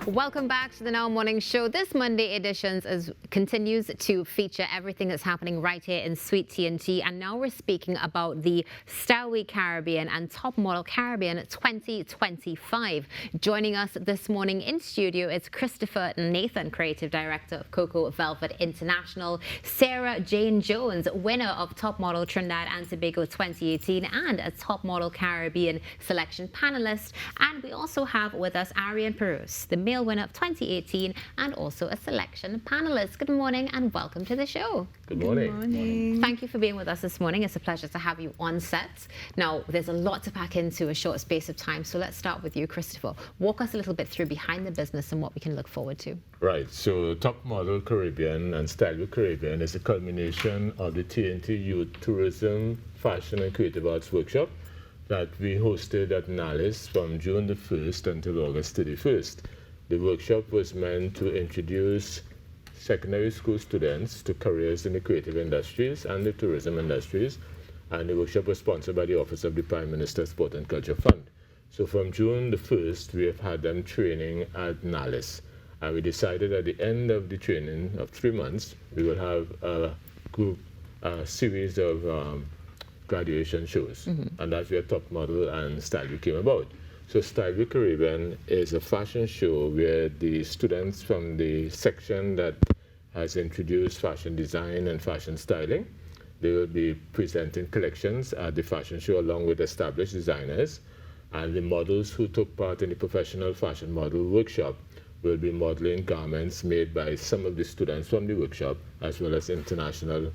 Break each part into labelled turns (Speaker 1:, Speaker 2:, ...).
Speaker 1: Welcome back to the Now Morning Show. This Monday edition continues to feature everything that's happening right here in Sweet TNT. And now we're speaking about the StyleWeek Caribbean and Top Model Caribbean 2025. Joining us this morning in studio is Christopher Nathan, Creative Director of Coco Velvet International, Sarah Jane Jones, winner of Top Model Trinidad and Tobago 2018 and a Top Model Caribbean selection panelist. And we also have with us Arion, Perouse, the male winner of 2018 and also a selection panelist. Good morning and welcome to the show.
Speaker 2: Good morning.
Speaker 3: Good morning.
Speaker 1: Thank you for being with us this morning. It's a pleasure to have you on set. Now, there's a lot to pack into a short space of time, so let's start with you, Christopher. Walk us a little bit through behind the business and what we can look forward to.
Speaker 2: Right, so Top Model Caribbean and StyleWeek Caribbean is a culmination of the TNT Youth Tourism, Fashion and Creative Arts Workshop that we hosted at Nallis from June the 1st until August 31st. The workshop was meant to introduce secondary school students to careers in the creative industries and the tourism industries, and the workshop was sponsored by the Office of the Prime Minister's Sport and Culture Fund. So from June the 1st, we have had them training at Nallis, and we decided at the end of the training of 3 months, we will have a series of graduation shows, and that's where Top Model and StyleWeek came about. So StyleWeek Caribbean is a fashion show where the students from the section that has introduced fashion design and fashion styling, they will be presenting collections at the fashion show along with established designers, and the models who took part in the professional fashion model workshop will be modeling garments made by some of the students from the workshop, as well as international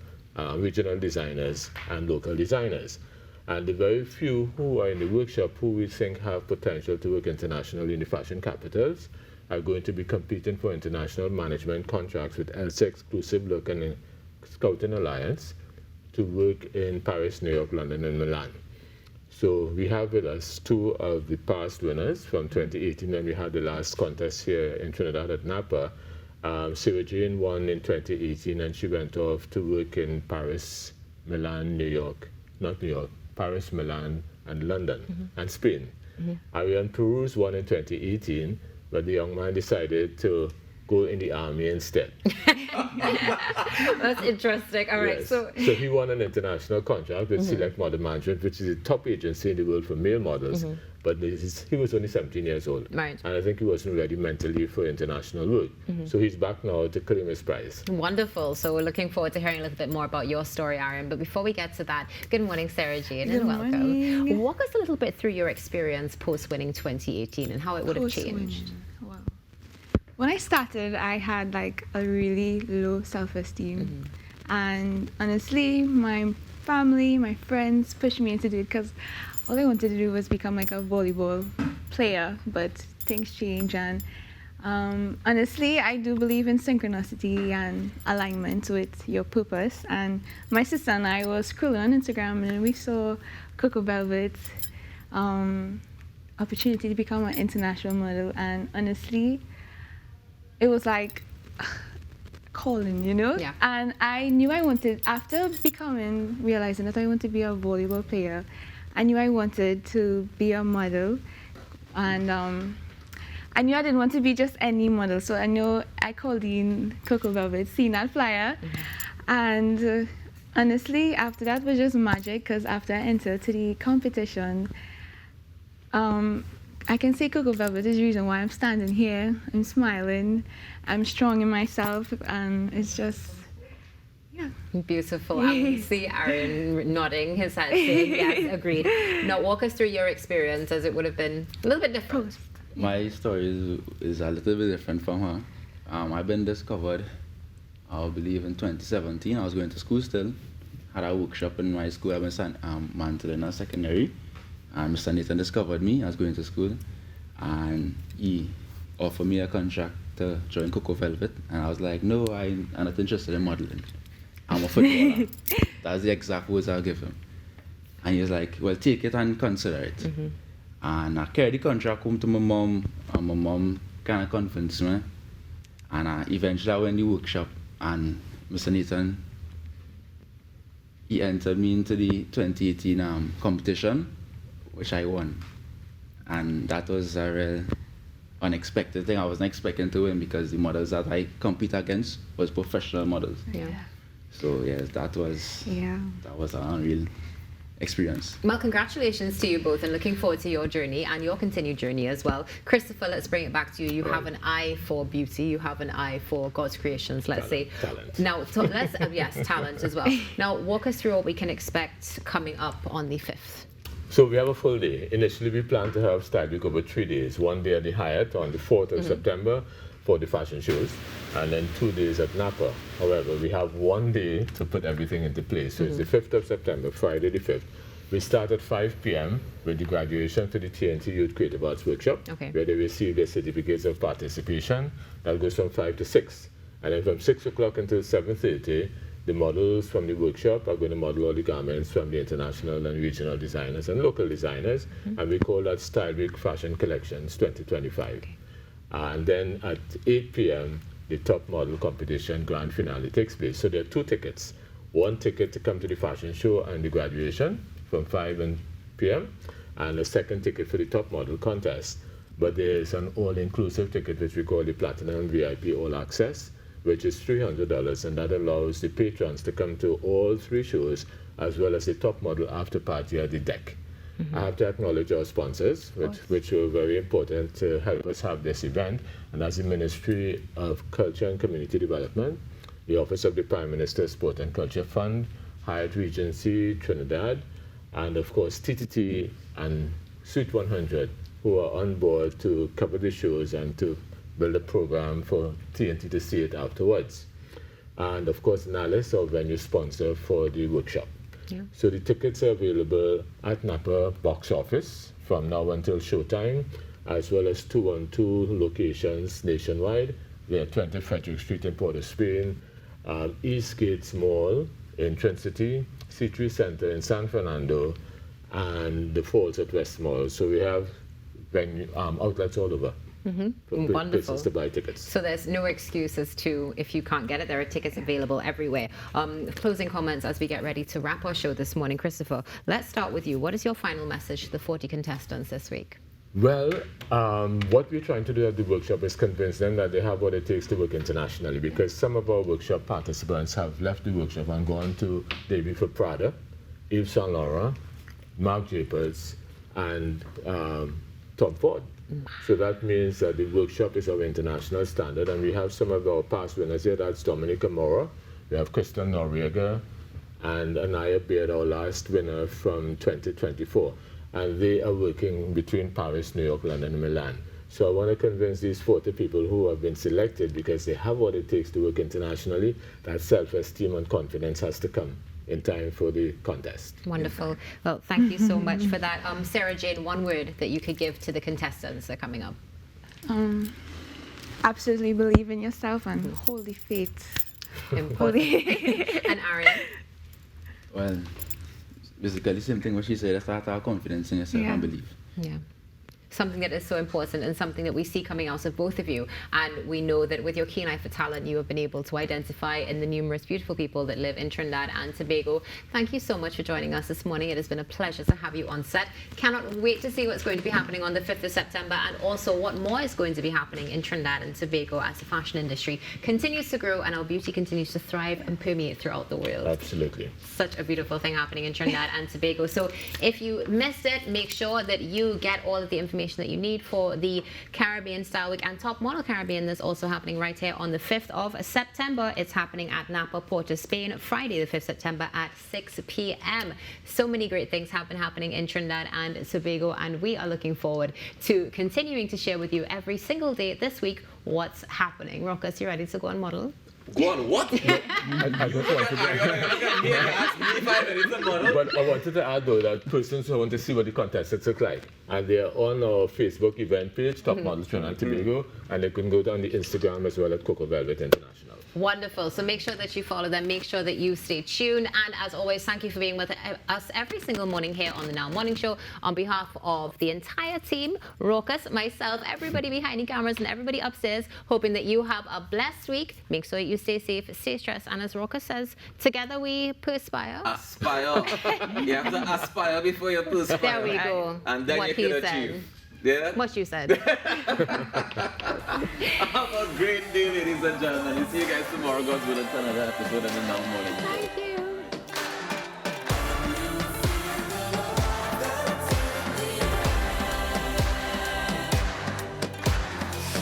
Speaker 2: regional designers and local designers. And the very few who are in the workshop who we think have potential to work internationally in the fashion capitals are going to be competing for international management contracts with ELSA Exclusive Look and Scouting Alliance to work in Paris, New York, London, and Milan. So we have with us 2 of the past winners from 2018 when we had the last contest here in Trinidad at Napa. Sarah Jane won in 2018 and she went off to work in Paris, Milan, New York, not New York, Paris, Milan, and London, and Spain. Arion Perouse won in 2018, but the young man decided to go in the army instead.
Speaker 1: That's interesting. All right.
Speaker 2: Yes.
Speaker 1: So
Speaker 2: he won an international contract with Select Model Management, which is a top agency in the world for male models. But he was only 17 years old.
Speaker 1: Right.
Speaker 2: And I think he wasn't ready mentally for international work. So he's back now to claim his prize.
Speaker 1: Wonderful. So we're looking forward to hearing a little bit more about your story, Arion. But before we get to that, good morning, Sarah Jane, and welcome.
Speaker 3: Morning.
Speaker 1: Walk us a little bit through your experience post-winning 2018 and how it would have changed.
Speaker 3: Wow. When I started, I had like a really low self-esteem. And honestly, my family, my friends pushed me into it because all I wanted to do was become like a volleyball player, but things change. And honestly, I do believe in synchronicity and alignment with your purpose. And my sister and I were scrolling on Instagram and we saw Coco Velvet's opportunity to become an international model. And honestly, it was like calling, you know?
Speaker 1: Yeah.
Speaker 3: And I knew I wanted, after realizing that I wanted to be a volleyball player, I knew I wanted to be a model. And I knew I didn't want to be just any model. So I know I called in Coco Velvet, seen that flyer. And honestly, after that was just magic, because after I entered to the competition, I can say Coco Velvet is the reason why I'm standing here. I'm smiling. I'm strong in myself. And it's just, yeah.
Speaker 1: Beautiful. I can see Arion nodding his head, saying yes, agreed. Now walk us through your experience, as it would have been a little bit different.
Speaker 4: My story is a little bit different from her. I've been discovered, I believe, in 2017. I was going to school still. Had a workshop in my school. I was in Mantelina Secondary. And Mr. Nathan discovered me. I was going to school. And he offered me a contract to join Coco Velvet. And I was like, no, I'm not interested in modeling. I'm a footballer. That's the exact words I'll give him. And he was like, well, take it and consider it. And I carried the contract home to my mom, and my mom kind of convinced me. And eventually I went to the workshop, and Mr. Nathan, he entered me into the 2018 competition, which I won. And that was a real unexpected thing. I wasn't expecting to win because the models that I compete against was professional models.
Speaker 1: Yeah.
Speaker 4: So yes, that was an unreal experience.
Speaker 1: Well, congratulations to you both, and looking forward to your journey and your continued journey as well. Christopher, let's bring it back to you. You have an eye for beauty. You have an eye for God's creations, let's say.
Speaker 2: Talent.
Speaker 1: Now, so let's, yes, talent as well. Now, walk us through what we can expect coming up on the 5th.
Speaker 2: So we have a full day. Initially, we plan to have StyleWeek over 3 days. 1 day at the Hyatt on the 4th of September for the fashion shows, and then 2 days at Napa. However, we have 1 day to put everything into place. So it's the 5th of September, Friday the 5th. We start at 5 p.m. with the graduation to the TNT Youth Creative Arts Workshop, where they receive their certificates of participation. That goes from 5 to 6. And then from 6 o'clock until 7:30, the models from the workshop are going to model all the garments from the international and regional designers and local designers, and we call that StyleWeek Fashion Collections 2025. And then at 8 p.m., the top model competition grand finale takes place. So there are 2 tickets. 1 ticket to come to the fashion show and the graduation from 5 p.m., and a 2nd ticket for the top model contest. But there is an all-inclusive ticket, which we call the Platinum VIP All Access, which is $300, and that allows the patrons to come to all 3 shows, as well as the top model after party at the deck. I have to acknowledge our sponsors, which were very important to help us have this event, and that's the Ministry of Culture and Community Development, the Office of the Prime Minister's Sport and Culture Fund, Hyatt Regency Trinidad, and of course TTT and Suite 100, who are on board to cover the shows and to build a program for TNT to see it afterwards. And of course Nalis, our venue sponsor for the workshop. So the tickets are available at Napa box office from now until showtime, as well as 212 locations nationwide. We are 20 Frederick Street in Port of Spain, East Gates Mall in Trinity, C3 Center in San Fernando, and the Falls at West Mall. So we have venue, outlets all over.
Speaker 1: Wonderful.
Speaker 2: Places to buy tickets.
Speaker 1: So there's no excuses to, if you can't get it, there are tickets available everywhere. Closing comments as we get ready to wrap our show this morning. Christopher, let's start with you. What is your final message to the 40 contestants this week?
Speaker 2: Well, what we're trying to do at the workshop is convince them that they have what it takes to work internationally, because some of our workshop participants have left the workshop and gone to David for Prada, Yves Saint Laurent, Marc Jacobs, and Tom Ford. So that means that the workshop is of international standard, and we have some of our past winners here. That's Dominic Amora, we have Crystal Noriega, and Anaya Beard, our last winner from 2024. And they are working between Paris, New York, London, and Milan. So I want to convince these 40 people who have been selected, because they have what it takes to work internationally, that self-esteem and confidence has to come in time for the contest.
Speaker 1: Wonderful. Well, thank you so much for that. Sarah Jane, one word that you could give to the contestants that are coming up.
Speaker 3: Absolutely believe in yourself and hold the faith.
Speaker 1: Important. And Arion?
Speaker 4: Well, basically the same thing what she said, start our confidence in yourself and belief.
Speaker 1: Yeah. Something that is so important, and something that we see coming out of both of you. And we know that with your keen eye for talent, you have been able to identify in the numerous beautiful people that live in Trinidad and Tobago. Thank you so much for joining us this morning. It has been a pleasure to have you on set. Cannot wait to see what's going to be happening on the 5th of September, and also what more is going to be happening in Trinidad and Tobago as the fashion industry continues to grow and our beauty continues to thrive and permeate throughout the world.
Speaker 2: Absolutely.
Speaker 1: Such a beautiful thing happening in Trinidad and Tobago. So if you missed it, make sure that you get all of the information that you need for the Caribbean Style Week and Top Model Caribbean. That's also happening right here on the 5th of September. It's happening at Napa, Port of Spain, Friday the 5th of September at 6 p.m. So many great things have been happening in Trinidad and Tobago, and we are looking forward to continuing to share with you every single day this week what's happening. Rokas, you ready to go on model?
Speaker 5: Go on, what?
Speaker 2: I just wanted but I wanted to add though that persons who want to see what the contestants look like, and they're on our Facebook event page, Top Model Trinidad Tobago, and they can go down the Instagram as well at Coco Velvet International.
Speaker 1: Wonderful. So make sure that you follow them. Make sure that you stay tuned. And as always, thank you for being with us every single morning here on the Now Morning Show. On behalf of the entire team, Rokas, myself, everybody behind the cameras, and everybody upstairs, hoping that you have a blessed week. Make sure you stay safe, stay stressed, and as Rokas says, together we perspire.
Speaker 5: Aspire. You have to aspire before you perspire.
Speaker 1: There we go.
Speaker 5: And then
Speaker 1: what
Speaker 5: you
Speaker 1: he
Speaker 5: can
Speaker 1: said.
Speaker 5: achieve.
Speaker 4: Yeah?
Speaker 1: What you said.
Speaker 4: Have a great day, ladies and gentlemen. We'll see you guys tomorrow. God's willing, for another episode of the Now Morning.
Speaker 1: Thank you.